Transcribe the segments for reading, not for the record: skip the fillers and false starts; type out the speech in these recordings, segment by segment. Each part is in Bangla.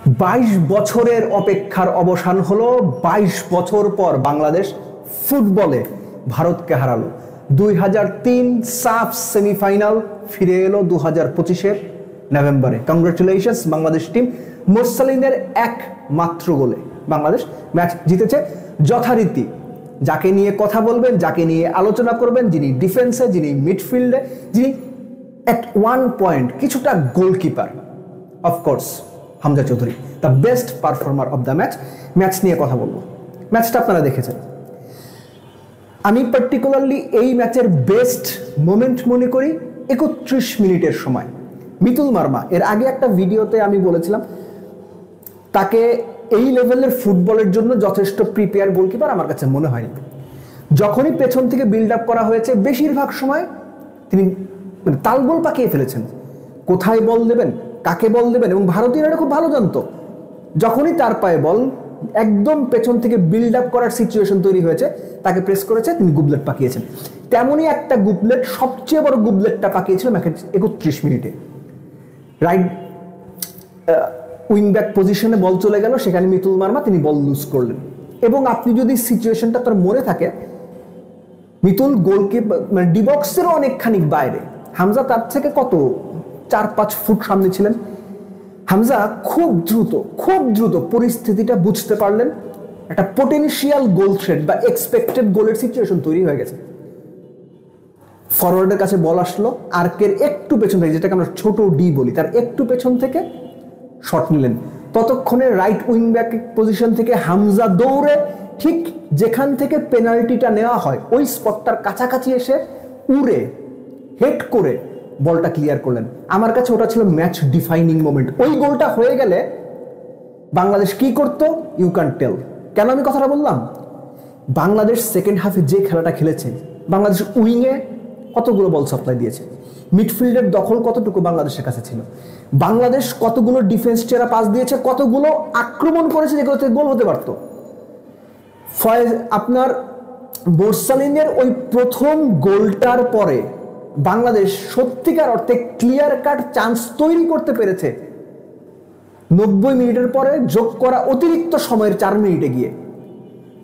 22 বছরের অপেক্ষার অবসান হলো। 22 বছর পর বাংলাদেশ ফুটবলে ভারতকে হারালো। 2003 সাফ সেমিফাইনাল ফিরে এলো 2025-এর নভেম্বরে। Congratulations Bangladesh team. মোরসালিনের একমাত্র গোলে বাংলাদেশ ম্যাচ জিতেছে। যথারীতি যাকে নিয়ে কথা বলবেন, যাকে নিয়ে আলোচনা করবেন, যিনি ডিফেন্সে, যিনি মিডফিল্ডে, যিনি এট ওয়ান পয়েন্ট কিছুটা goalkeeper, of course Hamza Chowdhury, the best performer of the match নিয়ে কথা বলবো। ম্যাচটা আপনারা দেখেছেন। আমি পার্টিকুলারলি এই ম্যাচের বেস্ট মোমেন্ট মনে করি 31 মিনিটের সময় মিতুল মার্মা। এর আগে একটা ভিডিওতে আমি বলেছিলাম তাকে এই লেভেলের ফুটবলের জন্য যথেষ্ট প্রিপেয়ার গোলকিপার আমার কাছে মনে হয়নি। যখনই পেছন থেকে বিল্ড আপ করা হয়েছে বেশিরভাগ সময় তিনি তালগোল পাকিয়ে ফেলেছেন। কোথায় বল দেবেন, কাকে বল দেবেন, এবং ভারতীয়রা খুব ভালো জানতো যখনই তার পায়ে বল একদম পেছন থেকে বিল্ড আপ করার সিচুয়েশন তৈরি হয়েছে তাকে প্রেস করেছে, তিনি গুবলেট পাকিয়েছেন। তেমনই একটা গুবলেট, সবচেয়ে বড় গুবলেটটা পাকিয়েছিল ম্যাচের 31 মিনিটে। রাইট উইংব্যাক পজিশনে বল চলে গেল, সেখানে মিতুল মার্মা তিনি বল লুজ করলেন। এবং আপনি যদি সিচুয়েশনটা তার মনে থাকে, মিতুল গোলকিপার মানে ডিবক্সেরও অনেকখানি বাইরে, হামজা তার থেকে কত 4-5 ফুট সামনে ছিলেন। হামজা খুব দ্রুত পরিস্থিতিটা বুঝতে পারলেন। একটা পোটেনশিয়াল গোল থ্রেট বা এক্সপেক্টেড গোলের সিচুয়েশন তৈরি হয়ে গেছে। ফরওয়ার্ডের কাছে বল আসলো, আর্কের একটু পেছন থেকে, যেটাকে আমরা ছোট ডি বলি, তার একটু পেছন থেকে শট নিলেন। ততক্ষণে রাইট উইং ব্যাক পজিশন থেকে হামজা দৌড়ে ঠিক যেখান থেকে পেনাল্টিটা নেওয়া হয় ওই স্পটটার কাছাকাছি এসে উড়ে হেড করে বলটা ক্লিয়ার করলেন। আমার কাছে ওটা ছিল ম্যাচ ডিফাইনিং মোমেন্ট। ওই গোলটা হয়ে গেলে বাংলাদেশ কি করতো ইউ ক্যান টেল। কেন আমি কথাটা বললাম? বাংলাদেশ সেকেন্ড হাফে যে খেলাটা খেলেছে, বাংলাদেশ উইংয়ে কতগুলো বল সাপ্লাই দিয়েছে, মিডফিল্ডের দখল কতটুকু বাংলাদেশের কাছে ছিল, বাংলাদেশ কতগুলো ডিফেন্স চেরা পাস দিয়েছে, কতগুলো আক্রমণ করেছে যেগুলোতে গোল হতে পারত। আপনার মোরসালিনের ওই প্রথম গোলটার পরে বাংলাদেশ সত্যিকার অর্থে ক্লিয়ার কাট চান্স তৈরি করতে পেরেছে 90 মিনিটের পরে যোগ করা অতিরিক্ত সময়ের 4 মিনিটে গিয়ে।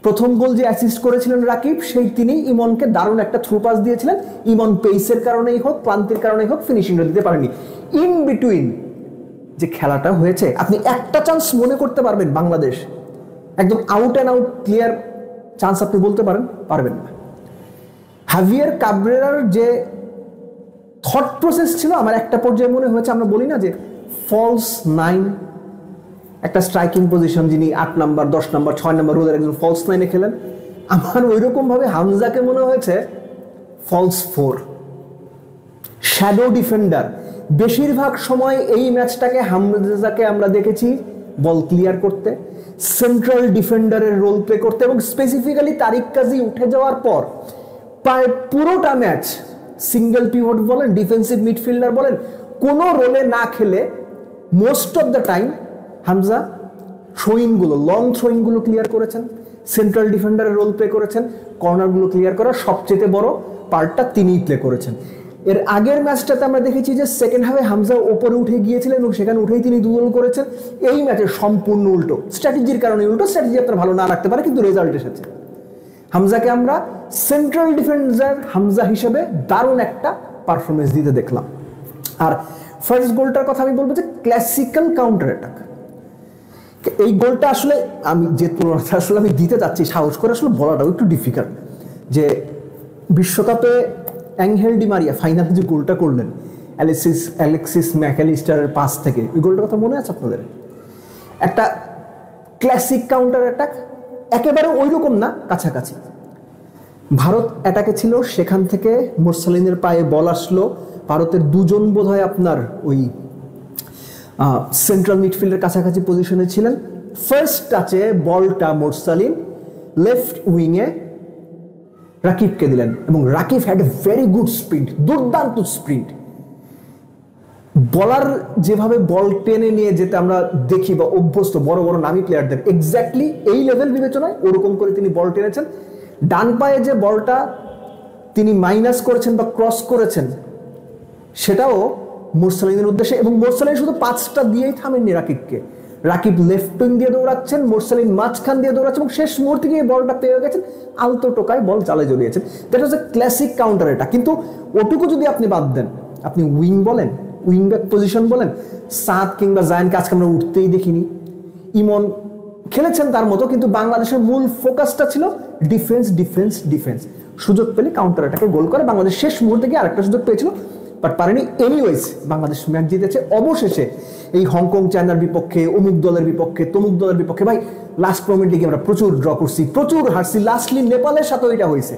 প্রথম গোল যে অ্যাসিস্ট করেছিলেন রাকিব, সেই তিনি ইমনকে দারুণ একটা থ্রু পাস দিয়েছিলেন। ইমন পেসের কারণেই হোক, ক্লান্তির কারণেই হোক, ফিনিশিংটা দিতে পারেনি। ইন বিটুইন যে খেলাটা হয়েছে, আপনি একটা চান্স মনে করতে পারবেন বাংলাদেশ একদম out and out clear chance আপনি বলতে পারবেন না। হাভিয়ার কাবরেরার যে থট প্রসেস ছিল, আমার একটা পর্যায়ে মনে হয়েছে, আমরা বলি না যে ফলস 9, একটা স্ট্রাইকিং পজিশন, যিনি 8 নাম্বার, 10 নাম্বার, 6 নাম্বার রোলের একজন ফলস 9-এ খেলেন। আমার ওইরকম ভাবে হামজাকে মনে হয়েছে ফলস 4, শ্যাডো ডিফেন্ডার। বেশিরভাগ সময় এই ম্যাচটাকে হামজাকে আমরা দেখেছি বল ক্লিয়ার করতে, সেন্ট্রাল ডিফেন্ডারের রোল প্লে করতে, এবং স্পেসিফিক্যালি তারিক কাজী উঠে যাওয়ার পর প্রায় পুরোটা ম্যাচ সিঙ্গেল পিভট বলেন, ডিফেন্সিভ মিডফিল্ডার বলেন, কোনো রোলে না খেলে most of the time Hamza থ্রোইনগুলো, লং থ্রোইনগুলো ক্লিয়ার করেছেন, সেন্ট্রাল ডিফেন্ডারের রোল প্লে করেছেন, কর্নারগুলো ক্লিয়ার করার সবচেয়ে বড় পার্টটা তিনিই প্লে করেছেন। এর আগের ম্যাচটাতে আমরা দেখেছি যে সেকেন্ড হাফে হামজা ওপরে উঠে গিয়েছিলেন এবং সেখানে উঠেই তিনি 2 গোল করেছেন। এই ম্যাচের সম্পূর্ণ উল্টো, স্ট্র্যাটেজির কারণে উল্টো। স্ট্র্যাটেজি আপনার ভালো না লাগতে পারে, কিন্তু রেজাল্ট এসেছে। হামজাকে আমরা সেন্ট্রাল ডিফেন্ডার হামজা হিসেবে দারুণ একটা পারফরমেন্স দিতে দেখলাম। আর ফার্স্ট গোলটার কথা আমি বলবো যে ক্লাসিক্যাল কাউন্টার অ্যাটাক। এই গোলটা আসলে আমি যে তুলনাটা আসলে আমি দিতে চাচ্ছি, সাহস করে আসলে বলাটাও একটু ডিফিকাল্ট, যে বিশ্বকাপে অ্যাঙ্গেল ডি মারিয়া ফাইনালে যে গোলটা করলেন অ্যালেক্সিস ম্যাকঅ্যালিস্টারের পাস থেকে, ওই গোলটার কথা মনে আছে আপনাদের? একটা ক্লাসিক কাউন্টার অ্যাটাক, একেবারে ওই রকম না, কাছাকাছি। ভারত অ্যাটাকে ছিল, সেখান থেকে মোরসালিনের পায়ে বল আসলো। ভারতের 2 জন বোধহয় আপনার ওই সেন্ট্রাল মিডফিল্ডের কাছাকাছি পজিশনে ছিলেন। ফার্স্ট টাচে বলটা মোরসালিন লেফট উইংয়ে রাকিবকে দিলেন, এবং Rakib had a very good sprint, দুর্দান্ত স্প্রিন্ট। বলার যেভাবে বল টেনে নিয়ে যেতে আমরা দেখি বা অভ্যস্ত বড় বড় নামী প্লেয়ারদের, এক্স্যাক্টলি এই লেভেল বিবেচনায় ওরকম করে তিনি বল টেনেছেন। ডান পায়ে যে বলটা তিনি মাইনাস করেছেন বা ক্রস করেছেন, সেটাও মোরসালিনের উদ্দেশ্যে, এবং মোরসালিন শুধু 5টা দিয়েই থামেননি রাকিবকে, রাকিব লেফট উইং দিয়ে দৌড়াচ্ছেন, মোরসালিন মাঝখান দিয়ে দৌড়াচ্ছেন এবং শেষ মুহূর্তে গিয়ে বলটা পেয়ে গেছেন, আলতো টোকায় বল জালে জড়িয়েছেন। That was A classic counter এটা। কিন্তু ওটুকু যদি আপনি বাদ দেন, আপনি উইং বলেন, উইং ব্যাক পজিশন বলেন, সাদ কিংবা জায়ানকে আজকে আমরা উঠতেই দেখিনি। ইমন খেলেছেন তার মতো, কিন্তু বাংলাদেশের মূল ফোকাসটা ছিল ডিফেন্স ডিফেন্স ডিফেন্স। সুযোগ পেলে কাউন্টার অ্যাটাকে গোল করে বাংলাদেশ শেষ মুহূর্তে গিয়ে আরেকটা সুযোগ পেয়েছিল, বাট পারেনি। এনিওয়েজ বাংলাদেশ ম্যাচ জিতেছে অবশেষে। এই হংকং চায়নার বিপক্ষে, অমুক দলের বিপক্ষে, তমুক দলের বিপক্ষে, ভাই লাস্ট মোমেন্টে গিয়ে আমরা প্রচুর ড্র করছি, প্রচুর হারছি, লাস্টলি নেপালের সাথেও এটা হয়েছে।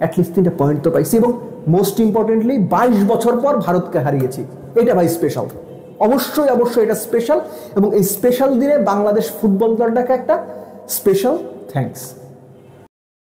অ্যাটলিস্ট 3টা পয়েন্ট তো পাইছি এবং মোস্ট ইম্পর্টেন্টলি 22 বছর পর ভারতকে হারিয়েছি। এটা ভাই স্পেশাল, অবশ্যই অবশ্যই এটা স্পেশাল। এবং এই স্পেশাল দিনে বাংলাদেশ ফুটবল দলটাকে একটা স্পেশাল থ্যাঙ্কস।